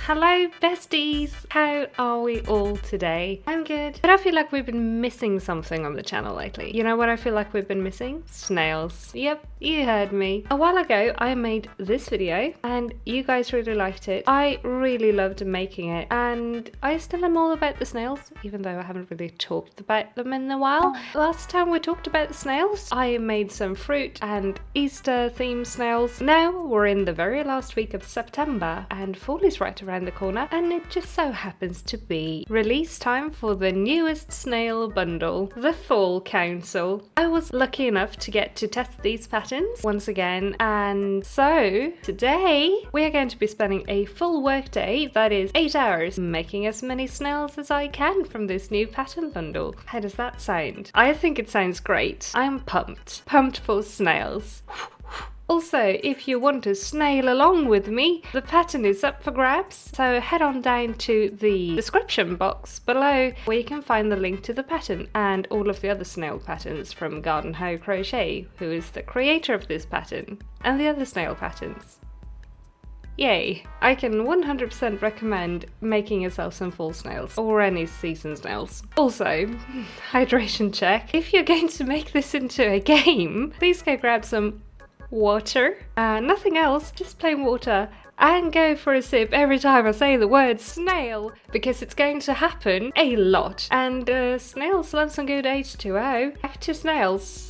Hello besties! How are we all today? I'm good, but I feel like we've been missing something on the channel lately. You know what I feel like we've been missing? Snails. Yep, you heard me. A while ago I made this video and you guys really liked it. I really loved making it and I still am all about the snails, even though I haven't really talked about them in a while. Last time we talked about the snails, I made some fruit and Easter themed snails. Now we're in the very last week of September and fall is right around the corner, and it just so happens to be release time for the newest snail bundle, the Snail Council. I was lucky enough to get to test these patterns once again, and so today we are going to be spending a full work day, that is 8 hours, making as many snails as I can from this new pattern bundle. How does that sound? I think it sounds great. I'm pumped for snails. Also, if you want to snail along with me, the pattern is up for grabs, so head on down to the description box below where you can find the link to the pattern and all of the other snail patterns from Garden Hoe Crochet, who is the creator of this pattern, and the other snail patterns. Yay! I can 100% recommend making yourself some fall snails, or any season snails. Also, hydration check. If you're going to make this into a game, please go grab some water, nothing else, just plain water, and go for a sip every time I say the word snail, because it's going to happen a lot, and snails love some good H2O. Back to snails.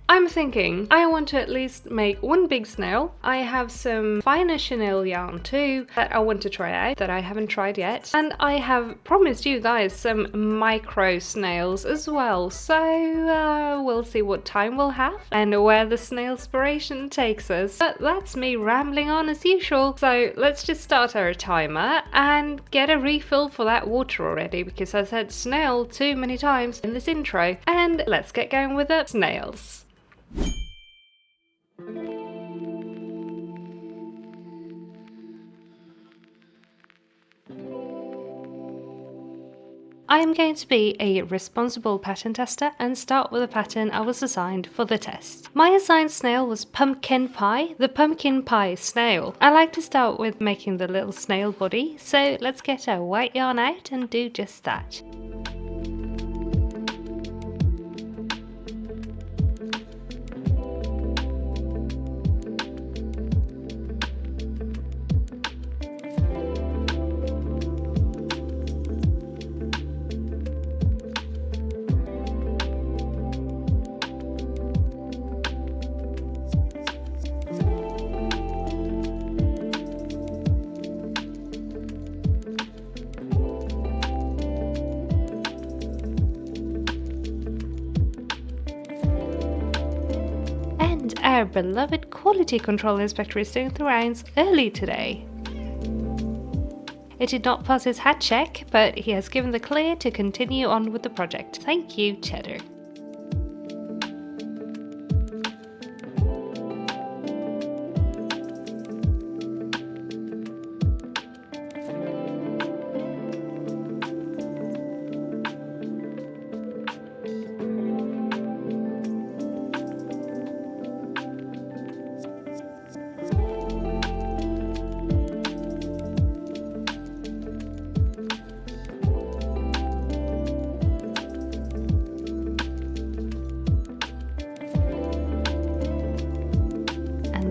I'm thinking I want to at least make one big snail. I have some finer chenille yarn too that I want to try out that I haven't tried yet, and I have promised you guys some micro snails as well, so we'll see what time we'll have and where the snailspiration takes us. But that's me rambling on as usual, so let's just start our timer and get a refill for that water already, because I said snail too many times in this intro, and let's get going with the snails. I am going to be a responsible pattern tester and start with a pattern I was assigned for the test. My assigned snail was PumpKen Pie, the pumpkin pie snail. I like to start with making the little snail body, so let's get our white yarn out and do just that. Our beloved quality control inspector is doing the rounds early today. It did not pass his hat check, but he has given the clear to continue on with the project. Thank you, Cheddar.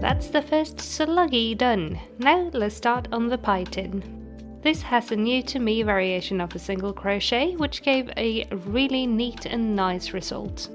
That's the first sluggy done. Now let's start on the pie tin. This has a new to me variation of a single crochet, which gave a really neat and nice result.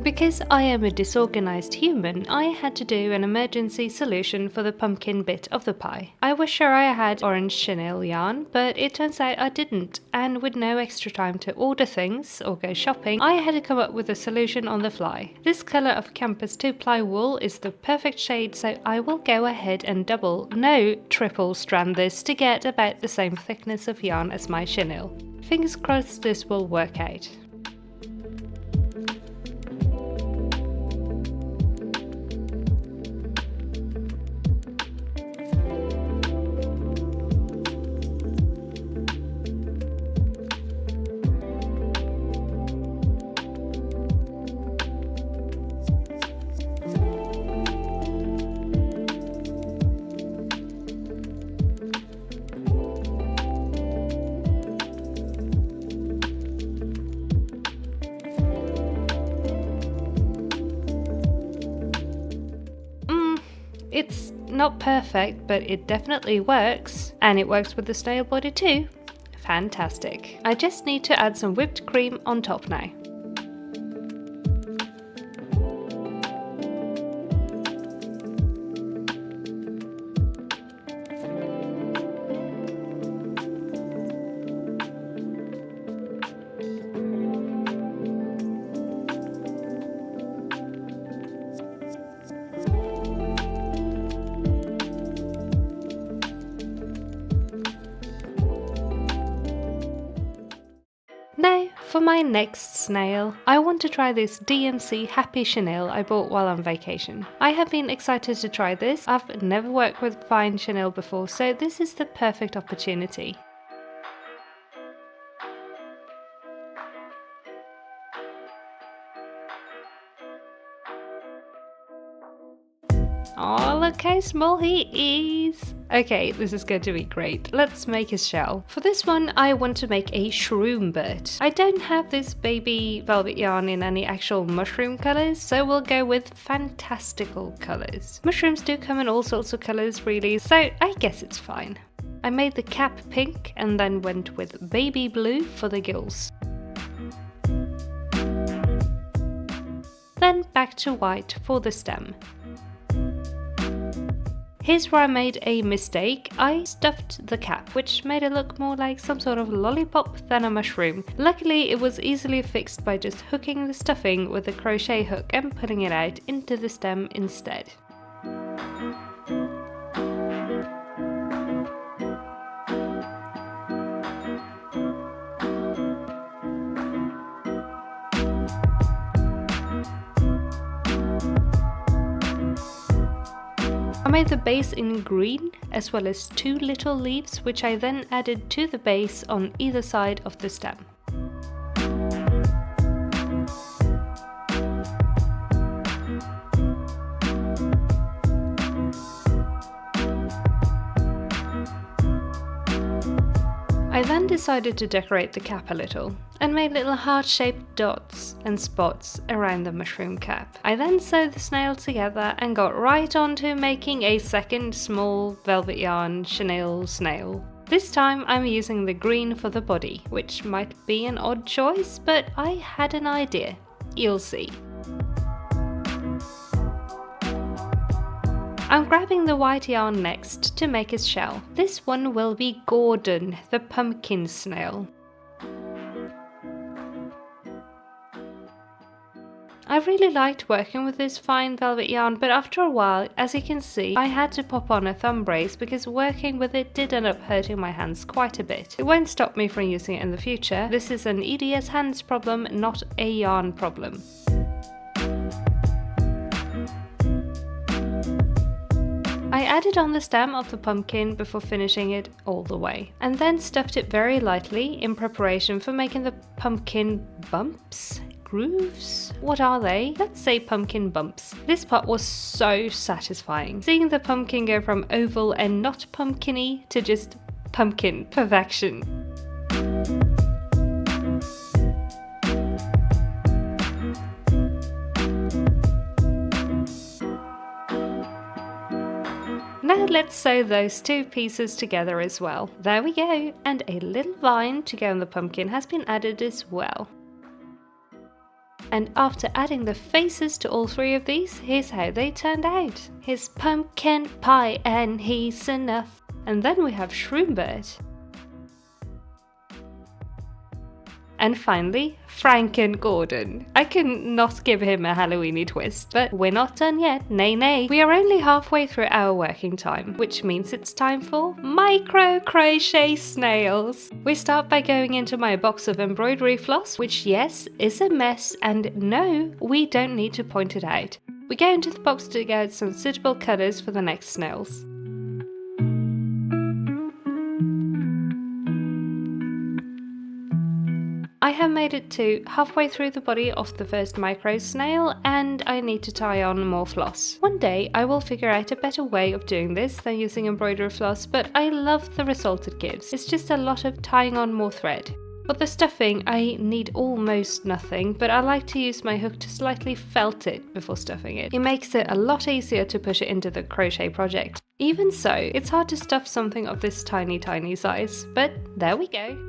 Because I am a disorganized human, I had to do an emergency solution for the pumpkin bit of the pie. I was sure I had orange chenille yarn, but it turns out I didn't, and with no extra time to order things or go shopping, I had to come up with a solution on the fly. This colour of campus 2-ply wool is the perfect shade, so I will go ahead and double, no triple strand this to get about the same thickness of yarn as my chenille. Fingers crossed this will work out. It's not perfect, but it definitely works. And it works with the snail body too. Fantastic. I just need to add some whipped cream on top now. Now, for my next snail, I want to try this DMC Happy Chenille I bought while on vacation. I have been excited to try this. I've never worked with fine chenille before, so this is the perfect opportunity. Oh, look how small he is! Okay, this is going to be great. Let's make his shell. For this one, I want to make a Shroombert. I don't have this baby velvet yarn in any actual mushroom colours, so we'll go with fantastical colours. Mushrooms do come in all sorts of colours really, so I guess it's fine. I made the cap pink and then went with baby blue for the gills. Then back to white for the stem. Here's where I made a mistake. I stuffed the cap, which made it look more like some sort of lollipop than a mushroom. Luckily, it was easily fixed by just hooking the stuffing with a crochet hook and pulling it out into the stem instead. I made the base in green, as well as 2 little leaves, which I then added to the base on either side of the stem. I then decided to decorate the cap a little, and made little heart-shaped dots and spots around the mushroom cap. I then sewed the snail together and got right on to making a second small velvet yarn chenille snail. This time I'm using the green for the body, which might be an odd choice, but I had an idea. You'll see. I'm grabbing the white yarn next to make his shell. This one will be Gourdon, the pumpkin snail. I really liked working with this fine velvet yarn, but after a while, as you can see, I had to pop on a thumb brace because working with it did end up hurting my hands quite a bit. It won't stop me from using it in the future. This is an EDS hands problem, not a yarn problem. I added on the stem of the pumpkin before finishing it all the way, and then stuffed it very lightly in preparation for making the pumpkin bumps? Grooves? What are they? Let's say pumpkin bumps. This part was so satisfying. Seeing the pumpkin go from oval and not pumpkin-y to just pumpkin perfection. Now let's sew those 2 pieces together as well. There we go, and a little vine to go on the pumpkin has been added as well. And after adding the faces to all 3 of these, here's how they turned out. Here's PumpKen Pie and he's enough. And then we have Shroombert. And finally, Franken Gourdon. I can not give him a Halloweeny twist, but we're not done yet, nay nay. We are only halfway through our working time, which means it's time for micro crochet snails. We start by going into my box of embroidery floss, which yes, is a mess, and no, we don't need to point it out. We go into the box to get some suitable colours for the next snails. I have made it to halfway through the body of the first micro snail, and I need to tie on more floss. One day I will figure out a better way of doing this than using embroidery floss, but I love the result it gives. It's just a lot of tying on more thread. For the stuffing, I need almost nothing, but I like to use my hook to slightly felt it before stuffing it. It makes it a lot easier to push it into the crochet project. Even so, it's hard to stuff something of this tiny size, but there we go.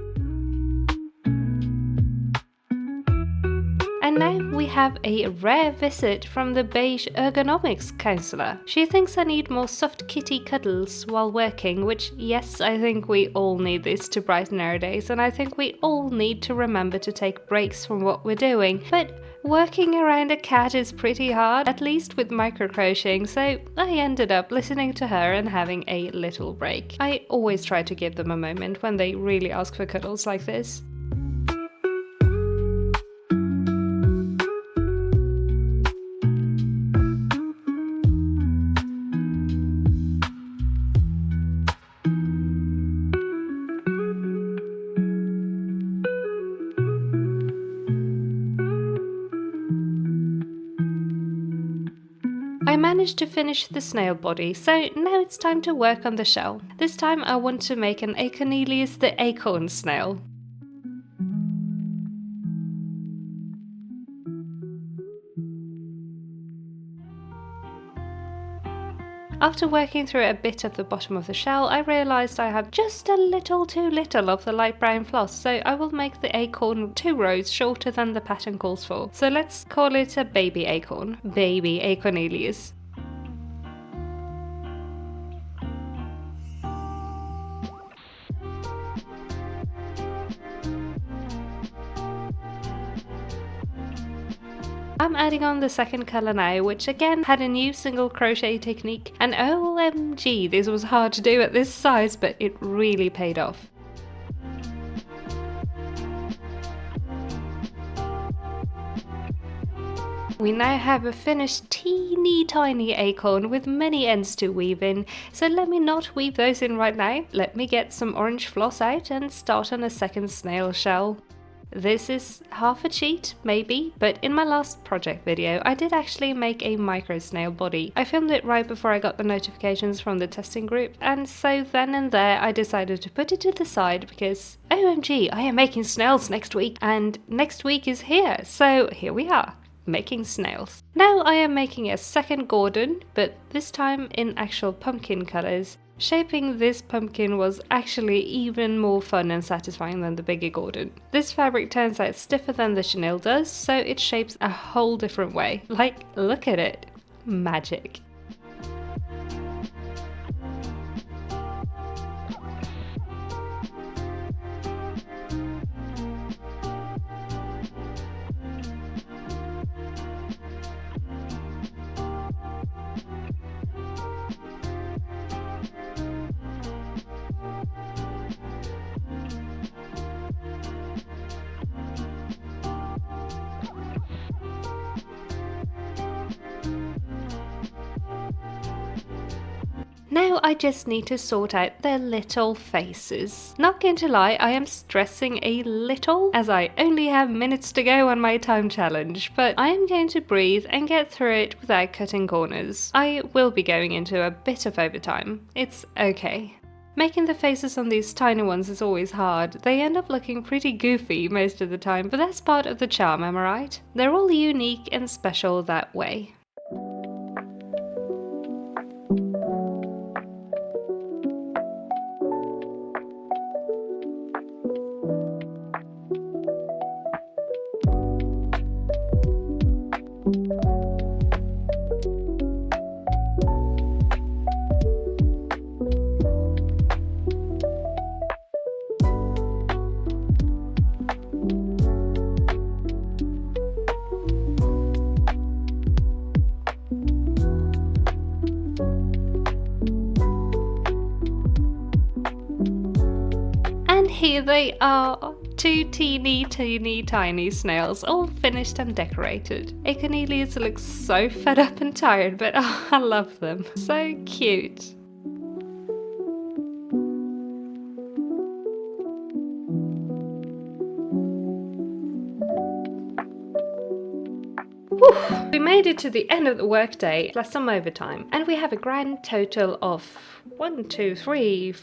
And now we have a rare visit from the beige ergonomics counselor. She thinks I need more soft kitty cuddles while working, which yes, I think we all need this to brighten our days, and I think we all need to remember to take breaks from what we're doing. But working around a cat is pretty hard, at least with micro crocheting, so I ended up listening to her and having a little break. I always try to give them a moment when they really ask for cuddles like this. I managed to finish the snail body, so now it's time to work on the shell. This time I want to make an Acornelius the acorn snail. After working through a bit of the bottom of the shell, I realised I have just a little too little of the light brown floss, so I will make the acorn 2 rows shorter than the pattern calls for. So let's call it a baby acorn. Baby Acornelius. I'm adding on the second colour now, which again had a new single crochet technique, and OMG, this was hard to do at this size, but it really paid off. We now have a finished teeny tiny acorn with many ends to weave in, so let me not weave those in right now. Let me get some orange floss out and start on a second snail shell. This is half a cheat, maybe, but in my last project video I did actually make a micro snail body. I filmed it right before I got the notifications from the testing group, and so then and there I decided to put it to the side because OMG, I am making snails next week, and next week is here, so here we are, making snails. Now I am making a second Gourdon, but this time in actual pumpkin colours. Shaping this pumpkin was actually even more fun and satisfying than the bigger Gourdon. This fabric turns out stiffer than the chenille does, so it shapes a whole different way. Like, look at it. Magic. Now I just need to sort out their little faces. Not going to lie, I am stressing a little as I only have minutes to go on my time challenge, but I am going to breathe and get through it without cutting corners. I will be going into a bit of overtime. It's okay. Making the faces on these tiny ones is always hard. They end up looking pretty goofy most of the time, but that's part of the charm, am I right? They're all unique and special that way. Here they are, 2 teeny tiny snails, all finished and decorated. Acornelius looks so fed up and tired, but oh, I love them. So cute. Whew. We made it to the end of the workday, plus some overtime, and we have a grand total of 1, 2, 3,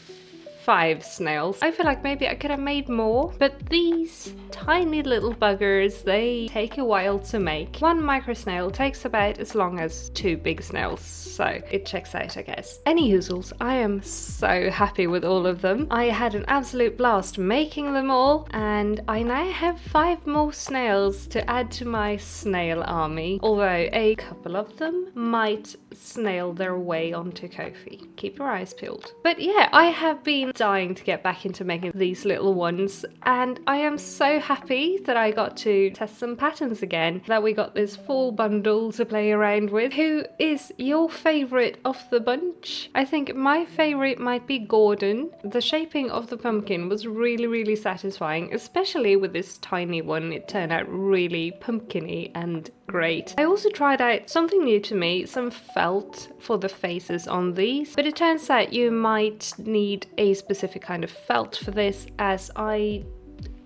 5 snails. I feel like maybe I could have made more, but these tiny little buggers, they take a while to make. One micro snail takes about as long as 2 big snails, so it checks out, I guess. Any hoozles, I am so happy with all of them. I had an absolute blast making them all, and I now have 5 more snails to add to my snail army, although a couple of them might snail their way onto Ko-fi. Keep your eyes peeled. But yeah, I have been dying to get back into making these little ones, and I am so happy that I got to test some patterns again, that we got this full bundle to play around with. Who is your favourite of the bunch? I think my favourite might be Gourdon. The shaping of the pumpkin was really satisfying, especially with this tiny one. It turned out really pumpkin-y and great. I also tried out something new to me, some felt for the faces on these, but it turns out you might need a specific kind of felt for this, as I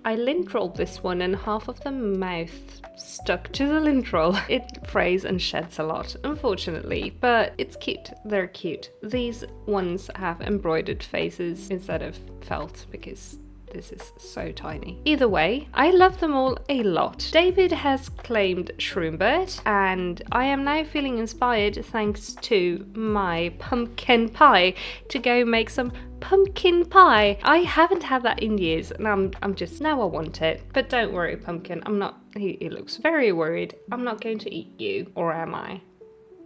lint rolled this one and half of the mouth stuck to the lint roll. It frays and sheds a lot, unfortunately, but it's cute. They're cute. These ones have embroidered faces instead of felt because this is so tiny. Either way, I love them all a lot. David has claimed Shroombert, and I am now feeling inspired, thanks to my PumpKen Pie, to go make some pumpkin pie. I haven't had that in years, and I'm just, now I want it. But don't worry, Pumpkin, I'm not, he looks very worried. I'm not going to eat you, or am I?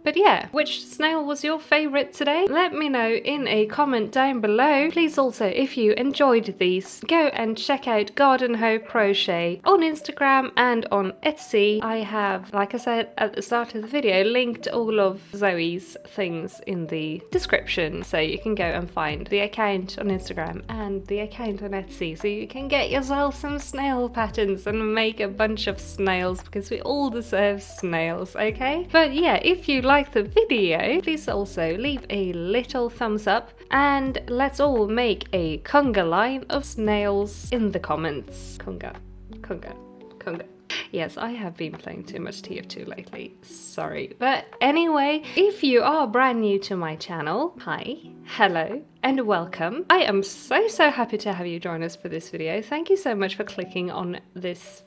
But yeah, which snail was your favourite today? Let me know in a comment down below. Please also, if you enjoyed these, go and check out Garden Hoe Crochet on Instagram and on Etsy. I have, like I said at the start of the video, linked all of Zoe's things in the description, so you can go and find the account on Instagram and the account on Etsy, so you can get yourself some snail patterns and make a bunch of snails, because we all deserve snails, okay? But yeah, if you like the video, please also leave a little thumbs up, and let's all make a conga line of snails in the comments. Conga. Yes, I have been playing too much TF2 lately, sorry. But anyway, if you are brand new to my channel, hi, hello, and welcome. I am so happy to have you join us for this video. Thank you so much for clicking on this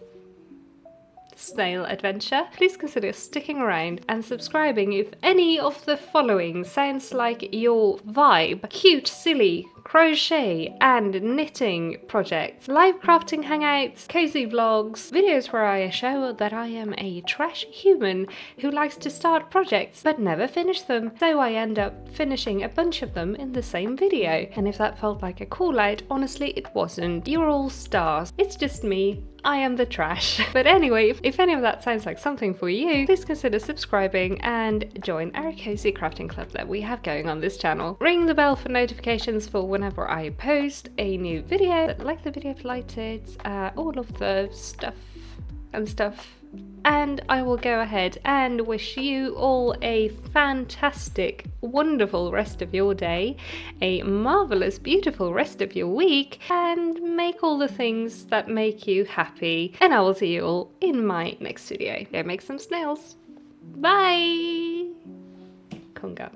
snail adventure. Please consider sticking around and subscribing if any of the following sounds like your vibe. Cute, silly crochet and knitting projects, live crafting hangouts, cozy vlogs, videos where I show that I am a trash human who likes to start projects but never finish them, so I end up finishing a bunch of them in the same video. And if that felt like a call out, honestly it wasn't. You're all stars. It's just me. I am the trash. But anyway, if any of that sounds like something for you, please consider subscribing and join our cozy crafting club that we have going on this channel. Ring the bell for notifications for whenever I post a new video, like the video if you liked it, all of the stuff. And I will go ahead and wish you all a fantastic, wonderful rest of your day, a marvelous, beautiful rest of your week, and make all the things that make you happy. And I will see you all in my next video. Go make some snails. Bye! Conga.